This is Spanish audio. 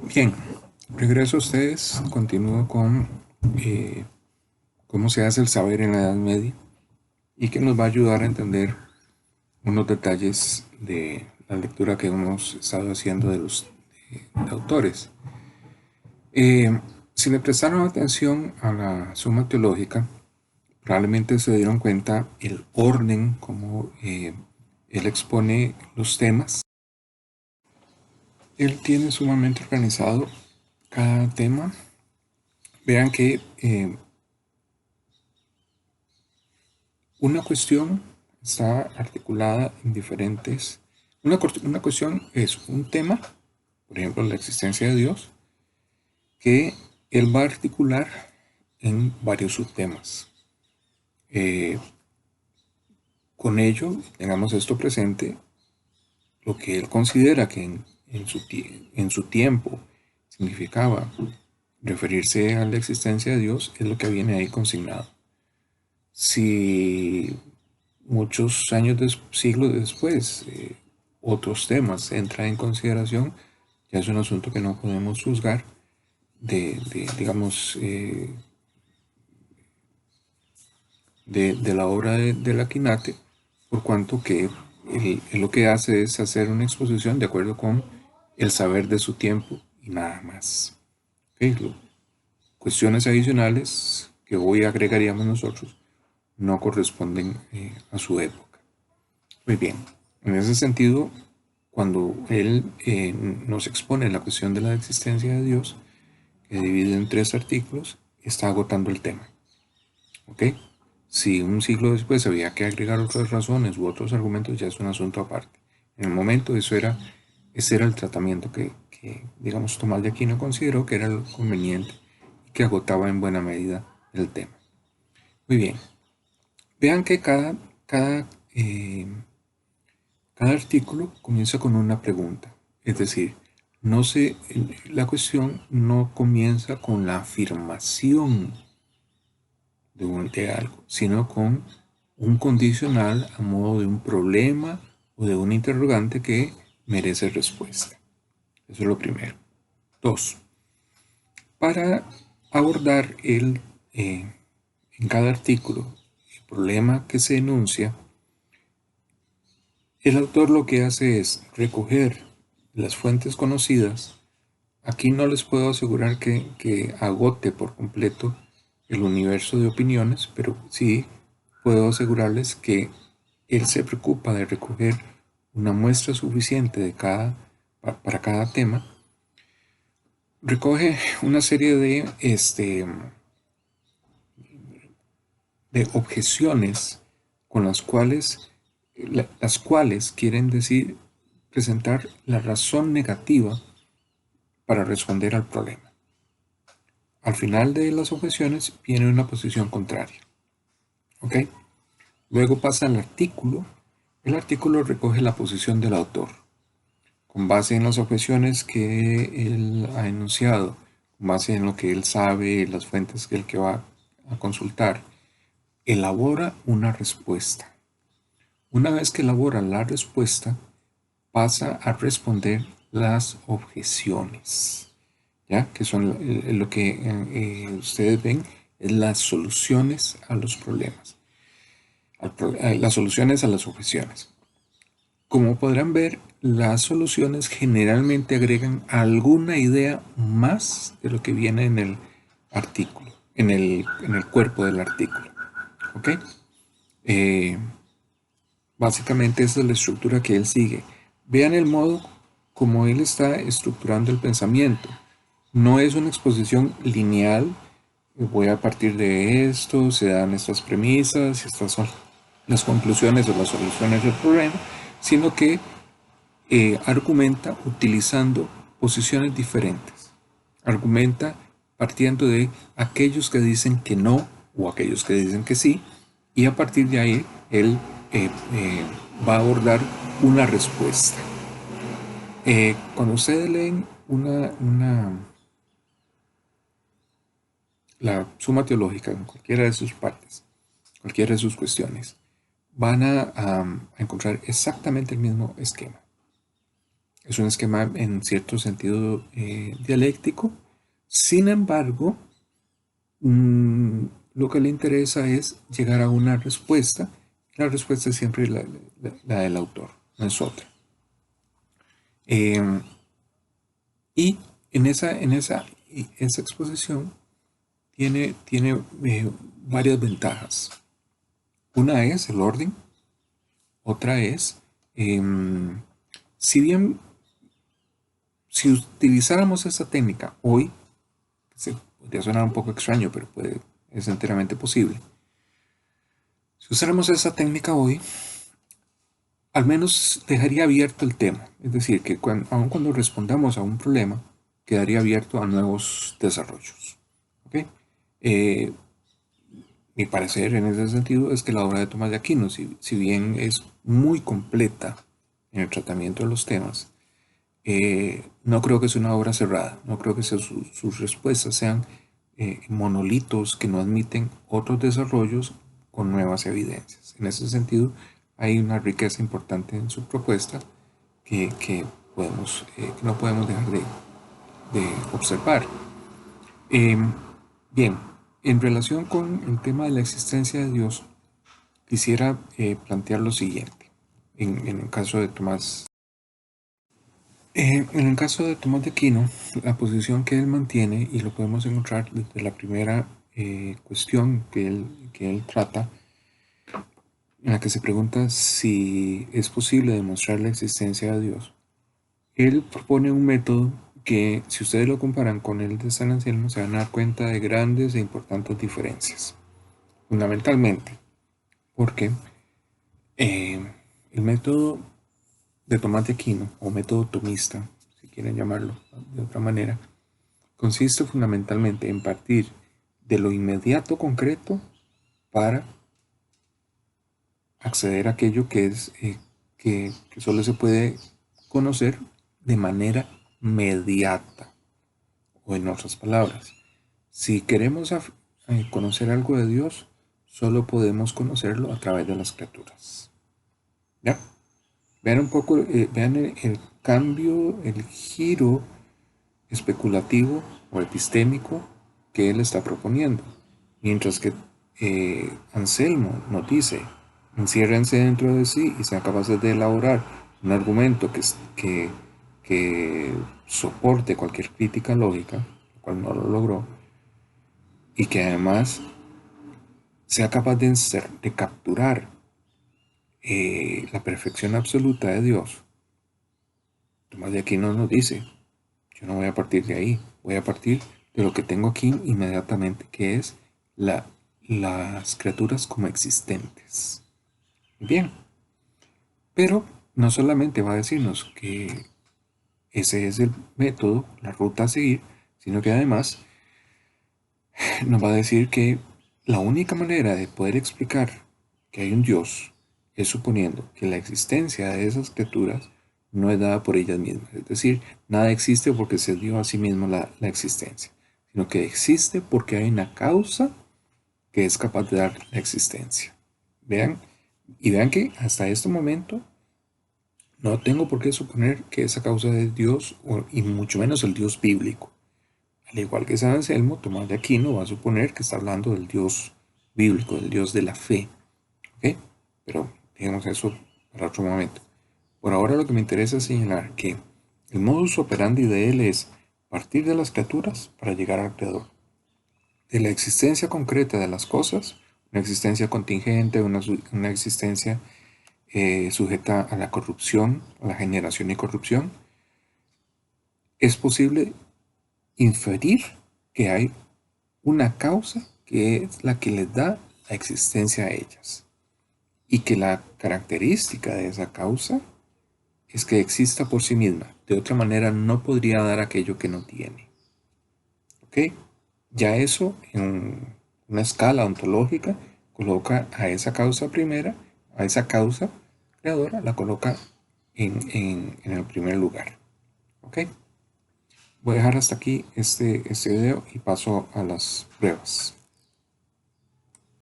Bien, regreso a ustedes, continúo con cómo se hace el saber en la Edad Media y que nos va a ayudar a entender unos detalles de la lectura que hemos estado haciendo de los autores. Eh, si le prestaron atención a la Suma Teológica, probablemente se dieron cuenta el orden como él expone los temas. Él tiene sumamente organizado cada tema. Vean que una cuestión está articulada en diferentes... Una cuestión es un tema, por ejemplo, la existencia de Dios, que él va a articular en varios subtemas. Eh, con ello, tengamos esto presente, lo que él considera que en su tiempo significaba referirse a la existencia de Dios es lo que viene ahí consignado. Si muchos siglos después, otros temas entran en consideración, ya es un asunto que no podemos juzgar digamos, de la obra de la Quinate, por cuanto que él lo que hace es hacer una exposición de acuerdo con el saber de su tiempo y nada más. ¿Okay? Cuestiones adicionales que hoy agregaríamos nosotros no corresponden a su época. Muy bien, en ese sentido, cuando él nos expone la cuestión de la existencia de Dios, que divide en tres artículos, está agotando el tema. ¿Ok? Si un siglo después había que agregar otras razones u otros argumentos, ya es un asunto aparte. En el momento ese era el tratamiento que, digamos, Tomás de Aquino consideró que era lo conveniente y que agotaba en buena medida el tema. Muy bien, vean que cada artículo comienza con una pregunta, es decir, la cuestión no comienza con la afirmación de algo, sino con un condicional a modo de un problema o de un interrogante que merece respuesta. Eso es lo primero. Dos, para abordar en cada artículo el problema que se enuncia, el autor lo que hace es recoger las fuentes conocidas. Aquí no les puedo asegurar que agote por completo el universo de opiniones, pero sí puedo asegurarles que él se preocupa de recoger una muestra suficiente para cada tema. Recoge una serie de objeciones con las cuales quieren decir presentar la razón negativa para responder al problema. Al final de las objeciones viene una posición contraria. ¿Ok? Luego pasa al artículo. El artículo recoge la posición del autor. Con base en las objeciones que él ha enunciado, con base en lo que él sabe, las fuentes que va a consultar, elabora una respuesta. Una vez que elabora la respuesta, pasa a responder las objeciones. ¿Ya? Que son lo que ustedes ven, es las soluciones a los problemas, las soluciones a las objeciones. Como podrán ver, las soluciones generalmente agregan alguna idea más de lo que viene en el artículo, en el cuerpo del artículo. ¿Ok? Eh, Básicamente esa es la estructura que él sigue. Vean el modo como él está estructurando el pensamiento. No es una exposición lineal. Voy a partir de esto, se dan estas premisas, estas son las conclusiones o las soluciones del problema, sino que argumenta utilizando posiciones diferentes. Argumenta partiendo de aquellos que dicen que no o aquellos que dicen que sí, y a partir de ahí él va a abordar una respuesta. Cuando ustedes leen la Suma Teológica en cualquiera de sus partes, cualquiera de sus cuestiones, van a encontrar exactamente el mismo esquema. Es un esquema en cierto sentido dialéctico. Sin embargo, mm, lo que le interesa es llegar a una respuesta. La respuesta es siempre la del autor, no es otra. Eh, y esa exposición tiene varias ventajas. Una es el orden, otra es, em, si bien, si utilizáramos esta técnica hoy, se podría sonar un poco extraño, pero es enteramente posible. Si usáramos esa técnica hoy, al menos dejaría abierto el tema. Es decir, que aun cuando respondamos a un problema, quedaría abierto a nuevos desarrollos. ¿Ok? Eh, Mi parecer en ese sentido es que la obra de Tomás de Aquino, si bien es muy completa en el tratamiento de los temas, no creo que sea una obra cerrada, no creo que sus respuestas sean monolitos que no admiten otros desarrollos con nuevas evidencias. En ese sentido, hay una riqueza importante en su propuesta que que no podemos dejar de observar. Eh, Bien, en relación con el tema de la existencia de Dios, quisiera plantear lo siguiente. En el caso de Tomás, en el caso de Tomás de Aquino, la posición que él mantiene, y lo podemos encontrar desde la primera cuestión que él trata, en la que se pregunta si es posible demostrar la existencia de Dios. Él propone un método que, si ustedes lo comparan con el de San Anselmo, se van a dar cuenta de grandes e importantes diferencias. Fundamentalmente, porque eh, el método de Tomás de Aquino, o método tomista, si quieren llamarlo de otra manera, consiste fundamentalmente en partir de lo inmediato concreto para acceder a aquello que solo se puede conocer de manera mediata. O en otras palabras, si queremos conocer algo de Dios, solo podemos conocerlo a través de las criaturas. ¿Ya? Vean un poco, vean el cambio, el giro especulativo o epistémico que él está proponiendo. Mientras que Anselmo nos dice, enciérrense dentro de sí y sean capaces de elaborar un argumento que soporte cualquier crítica lógica, lo cual no lo logró, y que además sea capaz de capturar la perfección absoluta de Dios. Tomás de Aquino nos dice, yo no voy a partir de ahí, voy a partir de lo que tengo aquí inmediatamente, que es las criaturas como existentes. Bien, pero no solamente va a decirnos que ese es el método, la ruta a seguir, sino que además nos va a decir que la única manera de poder explicar que hay un Dios es suponiendo que la existencia de esas criaturas no es dada por ellas mismas. Es decir, nada existe porque se dio a sí mismo la existencia, sino que existe porque hay una causa que es capaz de dar la existencia. Vean, y vean que hasta este momento no tengo por qué suponer que esa causa es Dios, y mucho menos el Dios bíblico. Al igual que San Anselmo, Tomás de Aquino va a suponer que está hablando del Dios bíblico, del Dios de la fe. ¿Ok? Pero digamos eso para otro momento. Por ahora lo que me interesa es señalar que el modus operandi de él es partir de las criaturas para llegar al Creador. De la existencia concreta de las cosas, una existencia contingente, una existencia sujeta a la corrupción, a la generación y corrupción, es posible inferir que hay una causa que es la que les da la existencia a ellas y que la característica de esa causa es que exista por sí misma. De otra manera no podría dar aquello que no tiene. ¿Ok? Ya eso en una escala ontológica coloca a esa causa primera, a esa causa creadora, la coloca en el primer lugar. ¿Ok? Voy a dejar hasta aquí este video y paso a las pruebas.